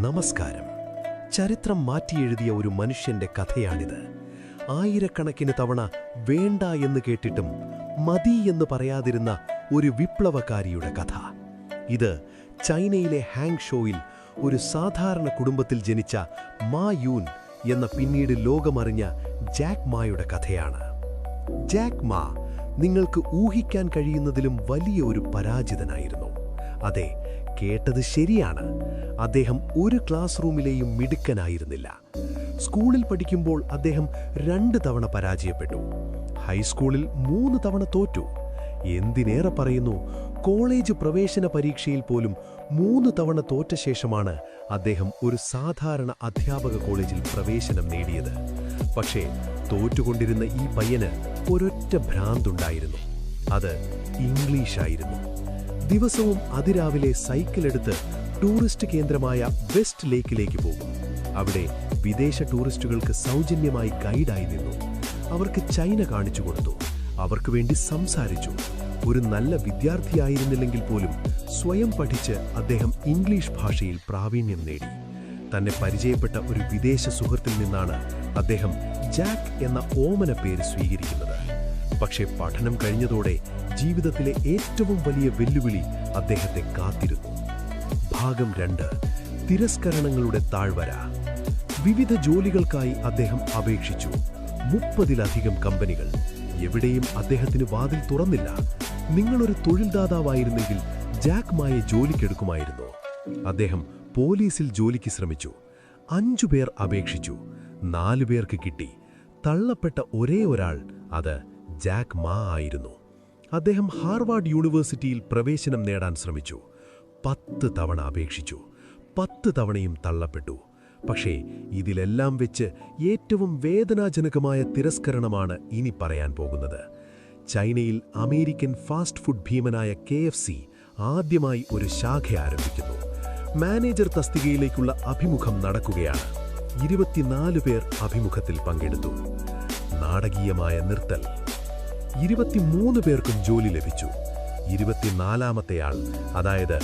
നമസ്കാരം. ചരിത്രം മാറ്റിയെഴുതിയ ഒരു മനുഷ്യന്റെ കഥയാണിത്. ആയിരക്കണക്കിന് തവണ വേണ്ട എന്ന് കേട്ടിട്ടും മതി എന്ന് പറയാതിരുന്ന ഒരു വിപ്ലവകാരിയുടെ കഥ. ഇത് ചൈനയിലെ ഹാങ് ഷോയിൽ ഒരു സാധാരണ കുടുംബത്തിൽ ജനിച്ച മാ യൂൻ എന്ന പിന്നീട് ലോകമറിഞ്ഞ ജാക്ക് മായുടെ കഥയാണ്. ജാക്ക് മാ നിങ്ങൾക്ക് ഊഹിക്കാൻ കഴിയുന്നതിലും വലിയ ഒരു പരാജിതനായിരുന്നു. അതെ, കേട്ടത് ശരിയാണ്. അദ്ദേഹം ഒരു ക്ലാസ് റൂമിലെയും മിടുക്കനായിരുന്നില്ല. സ്കൂളിൽ പഠിക്കുമ്പോൾ അദ്ദേഹം 2 തവണ പരാജയപ്പെട്ടു. ഹൈസ്കൂളിൽ 3 തവണ തോറ്റു. എന്തിനേറെ പറയുന്നു, കോളേജ് പ്രവേശന പരീക്ഷയിൽ പോലും 3 തവണ തോറ്റ ശേഷമാണ് അദ്ദേഹം ഒരു സാധാരണ അധ്യാപക കോളേജിൽ പ്രവേശനം നേടിയത്. പക്ഷേ തോറ്റുകൊണ്ടിരുന്ന ഈ പയ്യന് ഒരൊറ്റ ഭ്രാന്തുണ്ടായിരുന്നു. അത് ഇംഗ്ലീഷായിരുന്നു. ദിവസവും അതിരാവിലെ സൈക്കിളെടുത്ത് ടൂറിസ്റ്റ് കേന്ദ്രമായ വെസ്റ്റ് ലേക്കിലേക്ക് പോകും. അവിടെ വിദേശ ടൂറിസ്റ്റുകൾക്ക് സൗജന്യമായി ഗൈഡായി നിന്നു. അവർക്ക് ചൈന കാണിച്ചു കൊടുത്തു. അവർക്ക് വേണ്ടി സംസാരിച്ചു. ഒരു നല്ല വിദ്യാർത്ഥിയായിരുന്നില്ലെങ്കിൽ പോലും സ്വയം പഠിച്ച് അദ്ദേഹം ഇംഗ്ലീഷ് ഭാഷയിൽ പ്രാവീണ്യം നേടി. തന്നെ പരിചയപ്പെട്ട ഒരു വിദേശ സുഹൃത്തിൽ നിന്നാണ് അദ്ദേഹം ജാക്ക് എന്ന ഓമന പേര് സ്വീകരിക്കുന്നത്. പക്ഷേ പഠനം കഴിഞ്ഞതോടെ ജീവിതത്തിലെ ഏറ്റവും വലിയ വെല്ലുവിളി അദ്ദേഹത്തെ കാത്തിരുന്നു. ഭാഗം 2. തിരസ്കരണങ്ങളുടെ താഴ്വര. വിവിധ ജോലികൾക്കായി അദ്ദേഹം അപേക്ഷിച്ചു. 30-ലധികം കമ്പനികൾ. എവിടെയും അദ്ദേഹത്തിന് വാതിൽ തുറന്നില്ല. നിങ്ങളൊരു തൊഴിൽദാതാവായിരുന്നെങ്കിൽ ജാക്ക് മായെ ജോലിക്കെടുക്കുമായിരുന്നു. അദ്ദേഹം പോലീസിൽ ജോലിക്ക് ശ്രമിച്ചു. 5 പേർ അപേക്ഷിച്ചു. 4 പേർക്ക് കിട്ടി. തള്ളപ്പെട്ട ഒരേ ഒരാൾ അത് ജാക്ക് മാ ആയിരുന്നു. അദ്ദേഹം ഹാർവാർഡ് യൂണിവേഴ്സിറ്റിയിൽ പ്രവേശനം നേടാൻ ശ്രമിച്ചു. 10 തവണ അപേക്ഷിച്ചു. 10 തവണയും തള്ളപ്പെട്ടു. പക്ഷേ ഇതിലെല്ലാം വെച്ച് ഏറ്റവും വേദനാജനകമായ തിരസ്കരണമാണ് ഇനി പറയാൻ പോകുന്നത്. ചൈനയിൽ അമേരിക്കൻ ഫാസ്റ്റ് ഫുഡ് ഭീമനായ KFC ആദ്യമായി ഒരു ശാഖ ആരംഭിക്കുന്നു. മാനേജർ തസ്തികയിലേക്കുള്ള അഭിമുഖം നടക്കുകയാണ്. 24 പേർ അഭിമുഖത്തിൽ പങ്കെടുത്തു. നാടകീയമായ നിർത്തൽ. 23 പേർക്കും ജോലി ലഭിച്ചു. 24-മത്തെയാൾ, അതായത്